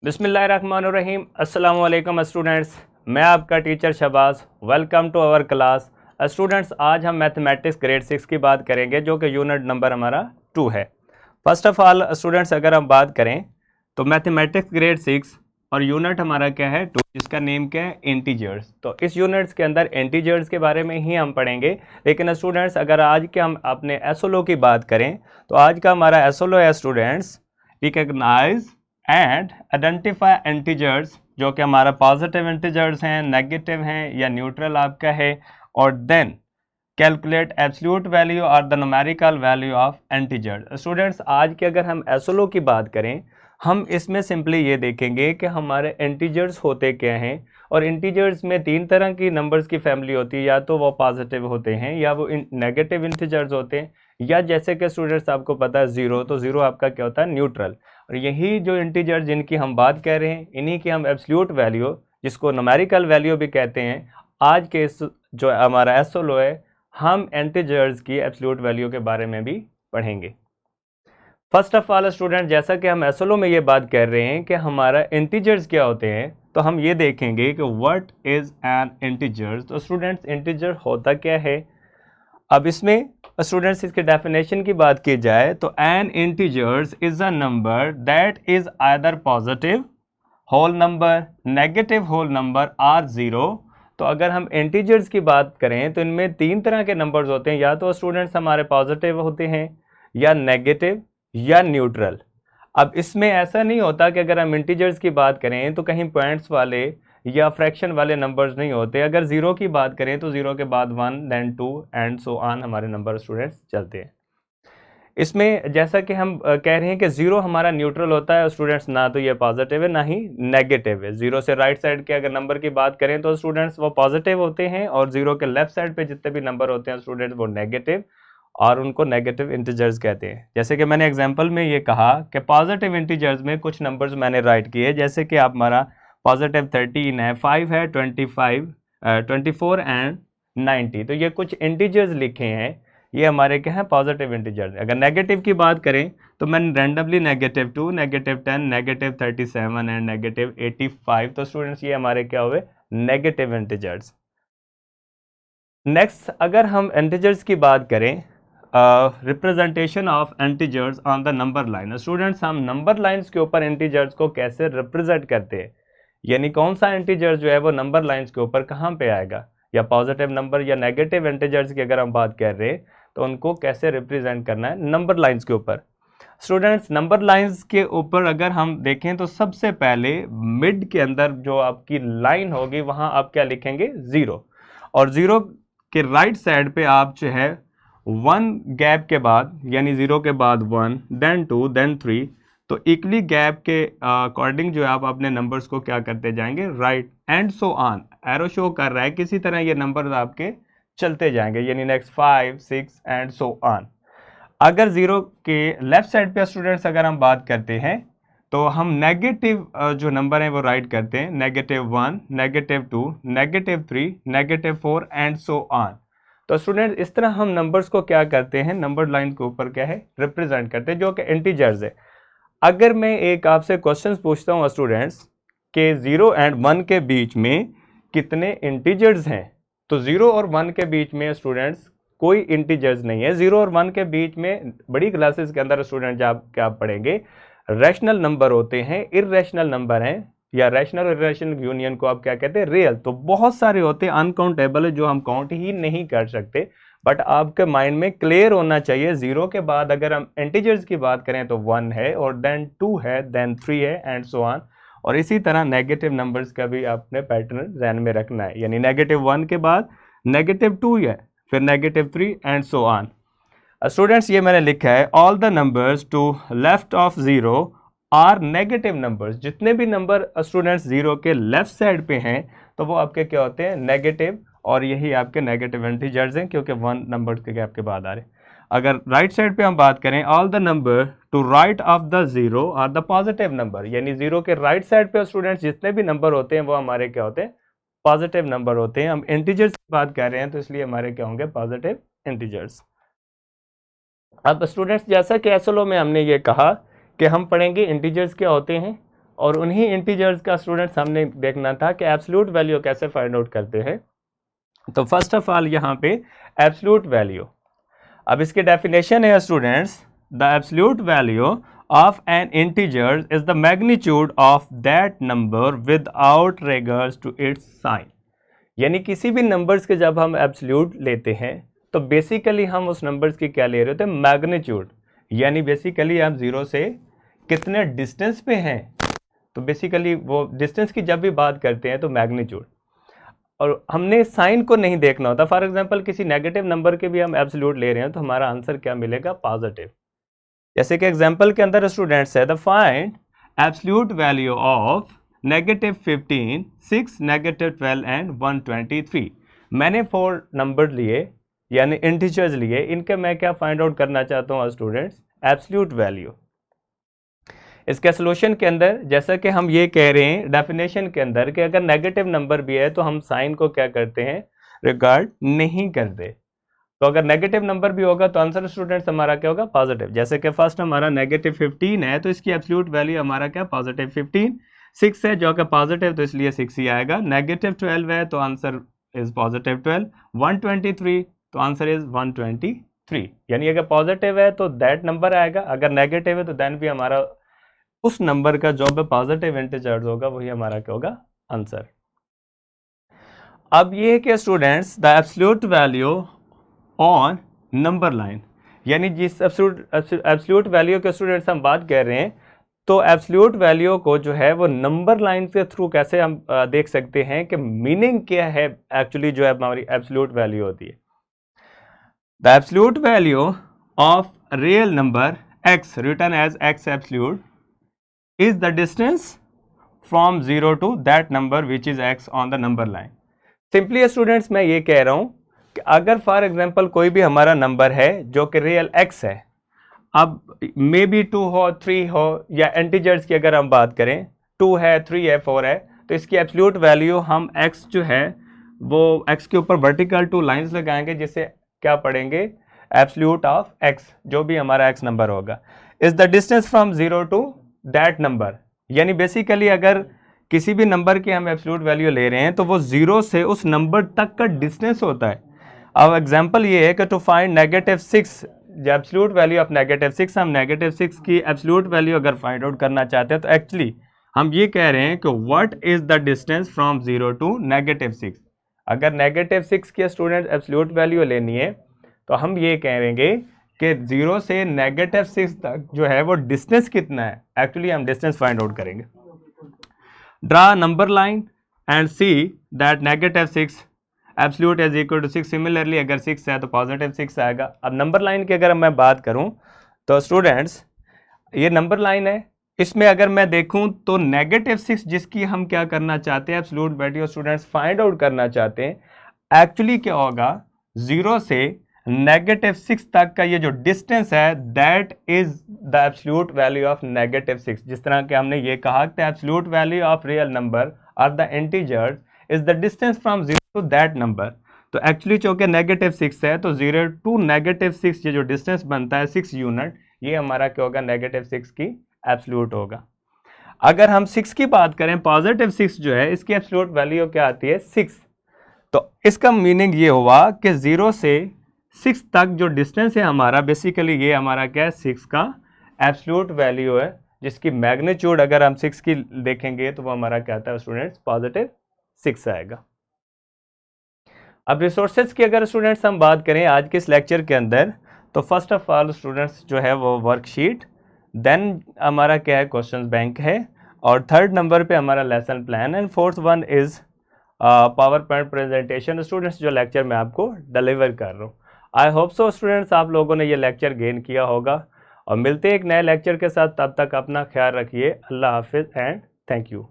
बिस्मिल्लाहिर्रहमानिर्रहीम। अस्सलाम वालेकुम स्टूडेंट्स, मैं आपका teacher Shahbaz. Welcome to our class. Students, आज हम मैथमेटिक्स ग्रेड 6 की बात करेंगे जो कि यूनिट नंबर हमारा 2 है। फर्स्ट ऑफ ऑल स्टूडेंट्स, अगर हम बात करें तो मैथमेटिक्स ग्रेड 6 और यूनिट हमारा क्या है 2, जिसका नेम क्या है इंटीजर्स। तो इस यूनिट्स के अंदर इंटीजर्स के बारे में ही हम पढ़ेंगे। लेकिन स्टूडेंट्स, अगर आज के हम अपने एसओलो की बात करें तो आज का हमारा एसओलो है students recognize and identify integers, जो कि हमारा पॉजिटिव इंटीजर्स हैं, नेगेटिव हैं या न्यूट्रल आपका है, और देन कैलकुलेट एब्सोल्यूट वैल्यू और the numerical value of integers. Students, आज के अगर हम एसओलो की बात करें, हम इसमें सिंपली ये देखेंगे कि हमारे इंटीजर्स होते क्या हैं। और इंटीजर्स में 3 तरह की नंबर्स की फैमिली होती है, या तो वो पॉजिटिव होते हैं या वो नेगेटिव इंटीजर्स होते हैं, या जैसे कि स्टूडेंट्स आपको पता है ज़ीरो, तो ज़ीरो आपका क्या होता है न्यूट्रल। और यही जो इंटीजर जिनकी हम बात कर रहे हैं, इन्हीं की हम एब्सोल्यूट वैल्यू, जिसको न्यूमेरिकल वैल्यू भी कहते हैं, आज के इस जो हमारा एसओलो है, हम इंटीजर्स की एब्सोल्यूट वैल्यू के बारे में भी पढ़ेंगे। फर्स्ट ऑफ ऑल स्टूडेंट, जैसा कि हम एसओलो में ये बात कर रहे हैं कि हमारा इंटीजर्स क्या होते हैं, तो हम ये देखेंगे कि व्हाट इज एन इंटीजर्स। तो स्टूडेंट्स, इंटीजर होता क्या है। अब इसमें स्टूडेंट्स इसके डेफिनेशन की बात की जाए तो an integers is a number that is either positive whole number, negative whole number or zero. तो अगर हम इंटीजर्स की बात करें तो इनमें 3 तरह के नंबर्स होते हैं, या तो स्टूडेंट्स हमारे पॉजिटिव होते हैं, या नेगेटिव, या न्यूट्रल। अब इसमें ऐसा नहीं होता कि अगर हम इंटीजर्स की बात करें तो कहीं पॉइंट्स वाले या फ्रैक्शन वाले नंबर्स नहीं होते। अगर ज़ीरो की बात करें तो ज़ीरो के बाद 1, देन 2 एंड सो ऑन हमारे नंबर स्टूडेंट्स चलते हैं। इसमें जैसा कि हम कह रहे हैं कि ज़ीरो हमारा न्यूट्रल होता है स्टूडेंट्स, ना तो ये पॉजिटिव है ना ही नेगेटिव है। ज़ीरो से राइट साइड के अगर नंबर की बात करें तो स्टूडेंट्स वो पॉजिटिव होते हैं, और ज़ीरो के लेफ्ट साइड पे जितने भी नंबर होते हैं स्टूडेंट्स वो नेगेटिव, और उनको नेगेटिव इंटीजर्स कहते हैं। जैसे कि मैंने एग्जांपल में ये कहा कि पॉजिटिव इंटीजर्स में कुछ नंबर्स मैंने राइट किए, जैसे कि आप हमारा पॉजिटिव 13 है, 5 है, 25, 24 एंड 90। तो ये कुछ इंटीजर्स लिखे हैं, ये हमारे क्या है पॉजिटिव इंटीजर्स। अगर नेगेटिव की बात करें तो मैंने रैंडमली -2, -10, -37 एंड -85। तो स्टूडेंट्स ये हमारे क्या हुए नेगेटिव इंटीजर्स। नेक्स्ट, अगर हम इंटीजर्स की बात करें, representation of integers on the number line. Students, हम नंबर लाइंस के ऊपर इंटीजर्स को कैसे रिप्रेजेंट करते हैं, यानी कौन सा इंटीजर जो है वो नंबर लाइंस के ऊपर कहाँ पे आएगा, या पॉजिटिव नंबर या नेगेटिव इंटीजर्स की अगर हम बात कर रहे हैं तो उनको कैसे रिप्रेजेंट करना है नंबर लाइंस के ऊपर। स्टूडेंट्स, नंबर लाइंस के ऊपर अगर हम देखें तो सबसे पहले मिड के अंदर जो आपकी लाइन होगी वहां आप क्या लिखेंगे ज़ीरो, और ज़ीरो के राइट साइड पे आप जो है 1 गैप के बाद, यानी ज़ीरो के बाद 1, देन 2, देन 3, तो इक्वली गैप के अकॉर्डिंग जो है आप अपने नंबर्स को क्या करते जाएंगे right and so on. Arrow show कर रहा है किसी तरह ये नंबर्स आपके चलते जाएंगे, यानी नेक्स्ट 5, 6 एंड सो ऑन। अगर ज़ीरो के लेफ्ट साइड पे स्टूडेंट्स अगर हम बात करते हैं तो हम नेगेटिव जो नंबर हैं वो राइट करते हैं, -1, -2, -3, -4 एंड सो ऑन। तो स्टूडेंट इस तरह हम नंबर्स को क्या करते हैं नंबर लाइन के ऊपर क्या है रिप्रेजेंट करते हैं, जो कि इंटीजर्स है। अगर मैं एक आपसे क्वेश्चन पूछता हूँ स्टूडेंट्स के 0 एंड 1 के बीच में कितने इंटीजर्स हैं, तो 0 और 1 के बीच में स्टूडेंट्स कोई इंटीजर्स नहीं है। 0 और 1 के बीच में बड़ी क्लासेस के अंदर स्टूडेंट जब क्या पढ़ेंगे रैशनल नंबर होते हैं, इर्रेशनल नंबर हैं, या रैशनल और इर्रेशनल यूनियन को आप क्या कहते हैं रियल। तो बहुत सारे होते हैं अनकाउंटेबल है जो हम काउंट ही नहीं कर सकते, बट आपके माइंड में क्लियर होना चाहिए ज़ीरो के बाद अगर हम इंटीजर्स की बात करें तो 1 है, और देन 2 है, देन 3 है एंड सो ऑन। और इसी तरह नेगेटिव नंबर्स का भी आपने पैटर्न ध्यान में रखना है, यानी -1 के बाद -2 है, फिर -3 एंड सो ऑन। स्टूडेंट्स, ये मैंने लिखा है all the numbers to left of zero are negative numbers. जितने भी नंबर स्टूडेंट्स ज़ीरो के लेफ्ट साइड पे हैं तो वो आपके क्या होते हैं नेगेटिव, और यही आपके नेगेटिव इंटीजर्स हैं क्योंकि 1 नंबर के गैप के बाद आ रहे हैं। अगर राइट साइड पे हम बात करें all the number to right of the zero are the positive number, यानी ज़ीरो के राइट साइड पे स्टूडेंट्स जितने भी नंबर होते हैं वो हमारे क्या होते हैं पॉजिटिव नंबर होते हैं। हम इंटीजर्स की बात कर रहे हैं तो इसलिए हमारे क्या होंगे पॉजिटिव इंटीजर्स। अब स्टूडेंट्स, जैसा कि एसएलओ में हमने ये कहा कि हम पढ़ेंगे इंटीजर्स क्या होते हैं और उन्हीं इंटीजर्स का स्टूडेंट्स हमने देखना था कि एब्सोल्यूट वैल्यू कैसे फाइंड आउट करते हैं। तो फर्स्ट ऑफ ऑल यहाँ पे एब्सोल्यूट वैल्यू, अब इसकी डेफिनेशन है students, the absolute value of an integer is the magnitude of that number without regards to its sign. यानी किसी भी नंबर्स के जब हम एब्सोल्यूट लेते हैं तो बेसिकली हम उस नंबर्स की क्या ले रहे होते हैं, मैग्नीट्यूड। यानी बेसिकली आप जीरो से कितने डिस्टेंस पे हैं, तो बेसिकली वो डिस्टेंस की जब भी बात करते हैं तो मैग्नीट्यूड। और हमने साइन को नहीं देखना होता। फॉर एग्जांपल किसी नेगेटिव नंबर के भी हम एब्सोल्यूट ले रहे हैं तो हमारा आंसर क्या मिलेगा, पॉजिटिव। जैसे कि एग्जांपल के अंदर स्टूडेंट्स है the find absolute value of -15, 6, -12 and 123। मैंने 4 नंबर लिए यानी इंटीजर्स लिए, इनके मैं क्या फाइंड आउट करना चाहता हूँ स्टूडेंट्स, एब्सोल्यूट वैल्यू। इसके सोल्यूशन के अंदर जैसा कि हम ये कह रहे हैं डेफिनेशन के अंदर कि अगर नेगेटिव नंबर भी है तो हम साइन को क्या करते हैं, रिगार्ड नहीं करते। तो अगर नेगेटिव नंबर भी होगा तो आंसर स्टूडेंट्स हमारा क्या होगा, पॉजिटिव। जैसे कि फर्स्ट हमारा -15 है तो इसकी एब्सोल्यूट वैल्यू हमारा क्या, +15। 6 है जो कि पॉजिटिव तो इसलिए 6 ही आएगा। -12 है तो आंसर इज +12। 123 तो आंसर इज 123। यानी अगर पॉजिटिव है तो दैट नंबर आएगा, अगर नेगेटिव है तो देन भी हमारा उस नंबर का जो भी पॉजिटिव इंटीजर्स होगा वही हमारा क्या होगा, आंसर। अब ये है कि students the absolute value on number line, यानी जिस एब्सोल्यूट वैल्यू के स्टूडेंट्स हम बात कर रहे हैं तो एब्सोल्यूट वैल्यू को जो है वो नंबर लाइन के थ्रू कैसे हम देख सकते हैं कि मीनिंग क्या है एक्चुअली जो है हमारी एब्सोल्यूट वैल्यू होती है। The absolute value of real number x written as x absolute is the distance from 0 to that number which is x on the number line। Simply students मैं ये कह रहा हूं कि अगर फॉर एग्जांपल कोई भी हमारा नंबर है जो कि रियल x है, अब मे बी 2 हो 3 हो या इंटीजर्स की अगर हम बात करें 2 है 3 है 4 है तो इसकी एब्सोल्यूट वैल्यू हम x जो है वो x के ऊपर वर्टिकल 2 लाइंस लगाएंगे जिससे क्या पढ़ेंगे, एब्सोल्यूट ऑफ x जो भी हमारा x नंबर होगा is the distance from 0 to that number. यानी बेसिकली अगर किसी भी नंबर की हम एब्सोल्यूट वैल्यू ले रहे हैं तो वो 0 से उस नंबर तक का डिस्टेंस होता है। अब एग्जांपल ये है कि टू फाइंड -6 जो एब्सोल्यूट वैल्यू ऑफ -6, हम -6 की एब्सोल्यूट वैल्यू अगर फाइंड आउट करना चाहते हैं तो एक्चुअली हम ये कह रहे हैं कि what is the distance from 0 to -6। अगर -6 की स्टूडेंट एब्सोल्यूट वैल्यू लेनी है तो हम ये कहेंगे कि 0 से -6 तक जो है वो डिस्टेंस कितना है, एक्चुअली हम डिस्टेंस फाइंड आउट करेंगे। Draw number line and see that -6 absolute is equal to 6। Similarly अगर 6 है तो +6 आएगा। अब नंबर लाइन की अगर मैं बात करूं तो स्टूडेंट्स ये नंबर लाइन है, इसमें अगर मैं देखूं तो -6 जिसकी हम क्या करना चाहते हैं, absolute value students find out करना चाहते हैं, एक्चुअली क्या होगा 0 से -6 तक का ये जो डिस्टेंस है that is the absolute value of -6। जिस तरह के हमने ये कहा कि absolute value of real number और the integers is the distance from 0 to that number. तो एक्चुअली चूंकि -6 है तो 0 टू -6 ये जो डिस्टेंस बनता है 6 यूनिट, ये हमारा क्या होगा, -6 की एब्सोल्यूट होगा। अगर हम 6 की बात करें, +6 जो है इसकी एब्सोल्यूट वैल्यू क्या आती है, 6। तो इसका मीनिंग ये हुआ कि 0 से 6 तक जो डिस्टेंस है हमारा, बेसिकली ये हमारा क्या है, 6 का एब्सोल्यूट वैल्यू है जिसकी मैग्नीट्यूड अगर हम 6 की देखेंगे तो वो हमारा क्या आता है स्टूडेंट्स, +6 आएगा। अब रिसोर्सेज की अगर स्टूडेंट्स हम बात करें आज के इस लेक्चर के अंदर तो फर्स्ट ऑफ ऑल स्टूडेंट्स जो है वो वर्कशीट, देन हमारा क्या है क्वेश्चंस बैंक है, और थर्ड नंबर पे हमारा lesson plan, and fourth one is power point presentation students जो लेक्चर मैं आपको डिलीवर कर रहा हूँ। आई होप सो स्टूडेंट्स आप लोगों ने ये लेक्चर गेन किया होगा, और मिलते हैं एक नए लेक्चर के साथ। तब तक अपना ख्याल रखिए। अल्लाह हाफिज़ एंड थैंक यू।